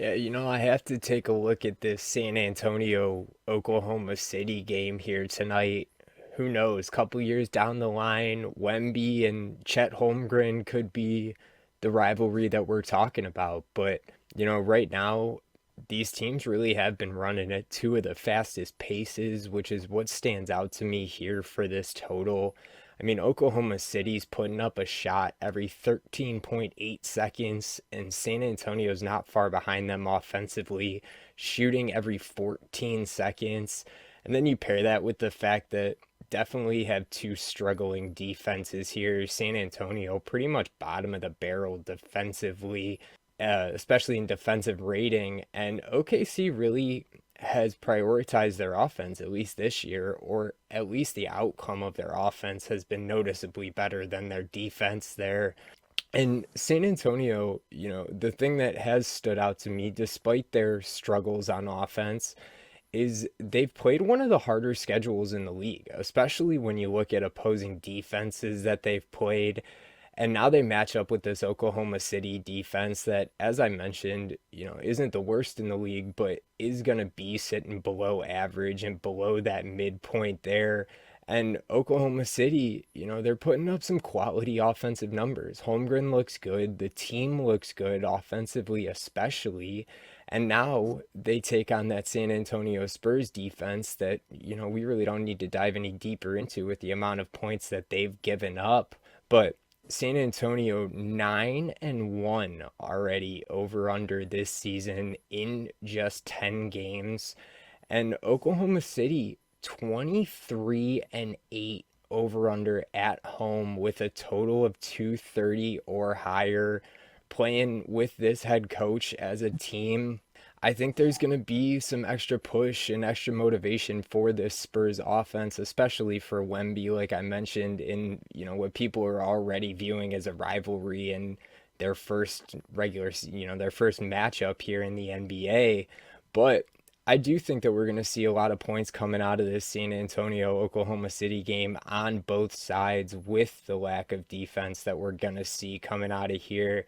Yeah, I have to take a look at this San Antonio Oklahoma City game here tonight. Who knows? Couple years down the line, Wemby and Chet Holmgren could be the rivalry that we're talking about. But, right now, these teams really have been running at two of the fastest paces, which is what stands out to me here for this total. I mean, Oklahoma City's putting up a shot every 13.8 seconds, and San Antonio's not far behind them offensively, shooting every 14 seconds. And then you pair that with the fact that definitely have two struggling defenses here. San Antonio pretty much bottom of the barrel defensively, especially in defensive rating, and OKC really has prioritized their offense, at least this year, or at least the outcome of their offense has been noticeably better than their defense there. And San Antonio, the thing that has stood out to me, despite their struggles on offense, is they've played one of the harder schedules in the league, especially when you look at opposing defenses that they've played. And now they match up with this Oklahoma City defense that, as I mentioned, isn't the worst in the league, but is going to be sitting below average and below that midpoint there. And Oklahoma City, they're putting up some quality offensive numbers. Holmgren looks good. The team looks good, offensively especially. And now they take on that San Antonio Spurs defense that, we really don't need to dive any deeper into with the amount of points that they've given up. But San Antonio 9-1 already over under this season in just 10 games, and Oklahoma City 23-8 over under at home with a total of 230 or higher, playing with this head coach as a team. I think there's going to be some extra push and extra motivation for this Spurs offense, especially for Wemby, like I mentioned, in what people are already viewing as a rivalry and their first their first matchup here in the NBA. But I do think that we're going to see a lot of points coming out of this San Antonio Oklahoma City game on both sides with the lack of defense that we're going to see coming out of here.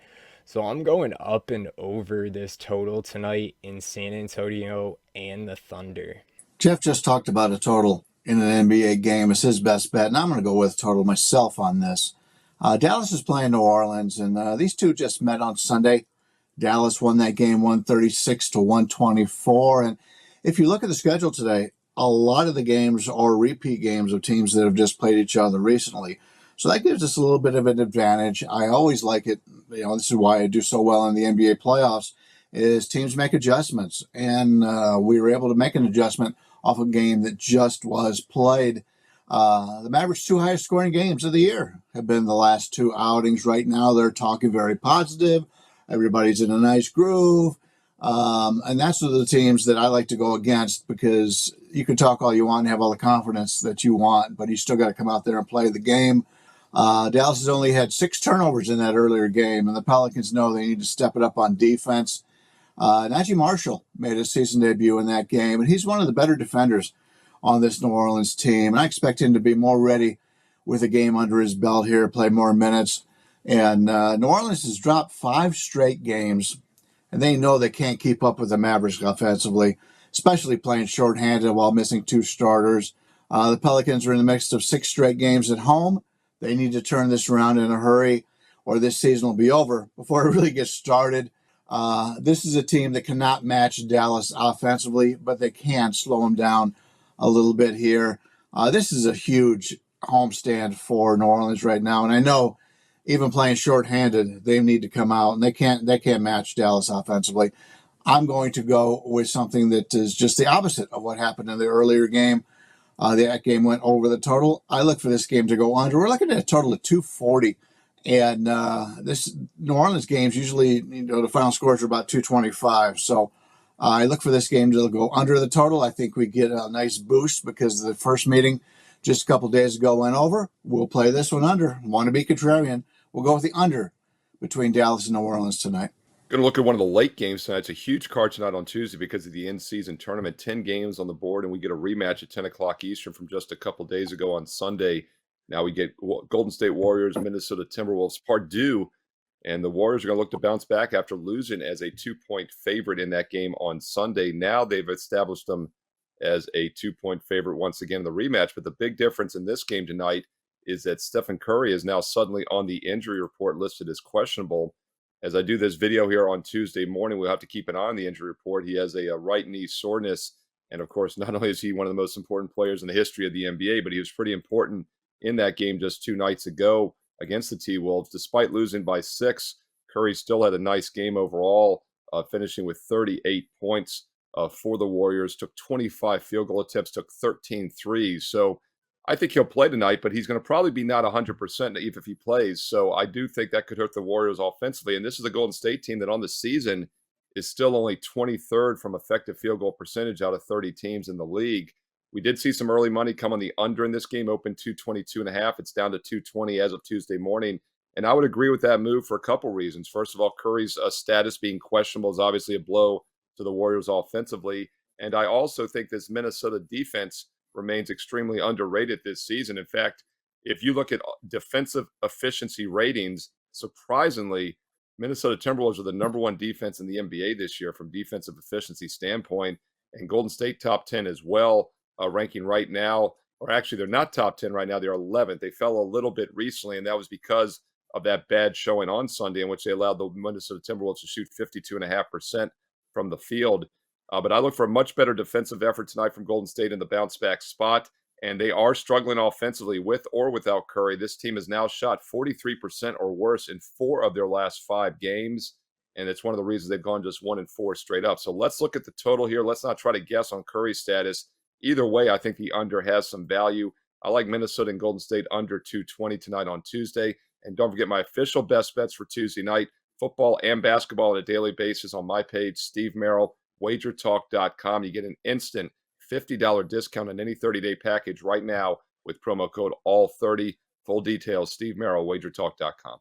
So I'm going up and over this total tonight in San Antonio and the Thunder. Jeff just talked about a total in an NBA game. It's his best bet, and I'm going to go with total myself on this. Dallas is playing New Orleans, and these two just met on Sunday. Dallas won that game 136 to 124. And if you look at the schedule today, a lot of the games are repeat games of teams that have just played each other recently. So that gives us a little bit of an advantage. I always like it. This is why I do so well in the NBA playoffs, is teams make adjustments. And we were able to make an adjustment off a game that just was played. The Mavericks' two highest scoring games of the year have been the last two outings. Right now, they're talking very positive. Everybody's in a nice groove. And that's the teams that I like to go against, because you can talk all you want and have all the confidence that you want, but you still got to come out there and play the game. Dallas has only had 6 turnovers in that earlier game, and the Pelicans know they need to step it up on defense. Najee Marshall made his season debut in that game, and he's one of the better defenders on this New Orleans team. And I expect him to be more ready with a game under his belt here, play more minutes. And New Orleans has dropped 5 straight games, and they know they can't keep up with the Mavericks offensively, especially playing shorthanded while missing 2 starters. The Pelicans are in the midst of 6 straight games at home. They need to turn this around in a hurry, or this season will be over before it really gets started. This is a team that cannot match Dallas offensively, but they can slow them down a little bit here. This is a huge homestand for New Orleans right now, and I know even playing shorthanded, they need to come out, and they can't match Dallas offensively. I'm going to go with something that is just the opposite of what happened in the earlier game. That game went over the total. I look for this game to go under. We're looking at a total of 240. And this New Orleans games usually, the final scores are about 225. So I look for this game to go under the total. I think we get a nice boost because the first meeting just a couple days ago went over. We'll play this one under. Want to be contrarian. We'll go with the under between Dallas and New Orleans tonight. Going to look at one of the late games tonight. It's a huge card tonight on Tuesday because of the in-season tournament. 10 games on the board, and we get a rematch at 10 o'clock Eastern from just a couple days ago on Sunday. Now we get Golden State Warriors, Minnesota Timberwolves. Purdue And the Warriors are going to look to bounce back after losing as a 2-point favorite in that game on Sunday. Now they've established them as a 2-point favorite once again in the rematch. But the big difference in this game tonight is that Stephen Curry is now suddenly on the injury report listed as questionable. As I do this video here on Tuesday morning, we'll have to keep an eye on the injury report. He has a right knee soreness. And of course, not only is he one of the most important players in the history of the NBA, but he was pretty important in that game just 2 nights ago against the T-Wolves. Despite losing by 6, Curry still had a nice game overall, finishing with 38 points for the Warriors, took 25 field goal attempts, took 13 threes. So I think he'll play tonight, but he's going to probably be not 100% even if he plays. So I do think that could hurt the Warriors offensively. And this is a Golden State team that on the season is still only 23rd from effective field goal percentage out of 30 teams in the league. We did see some early money come on the under in this game, open 222.5. It's down to 220 as of Tuesday morning. And I would agree with that move for a couple reasons. First of all, Curry's status being questionable is obviously a blow to the Warriors offensively. And I also think this Minnesota defense remains extremely underrated this season. In fact, if you look at defensive efficiency ratings, surprisingly, Minnesota Timberwolves are the number 1 defense in the NBA this year from defensive efficiency standpoint, and Golden State top 10 as well, ranking right now. Or actually, they're not top 10 right now. They're 11th. They fell a little bit recently, and that was because of that bad showing on Sunday in which they allowed the Minnesota Timberwolves to shoot 52.5% from the field. But I look for a much better defensive effort tonight from Golden State in the bounce back spot. And they are struggling offensively with or without Curry. This team has now shot 43% or worse in 4 of their last 5 games. And it's one of the reasons they've gone just 1-4 straight up. So let's look at the total here. Let's not try to guess on Curry's status. Either way, I think the under has some value. I like Minnesota and Golden State under 220 tonight on Tuesday. And don't forget my official best bets for Tuesday night, football and basketball on a daily basis on my page, Steve Merrill, WagerTalk.com. You get an instant $50 discount on any 30-day package right now with promo code ALL30. Full details, Steve Merrill, WagerTalk.com.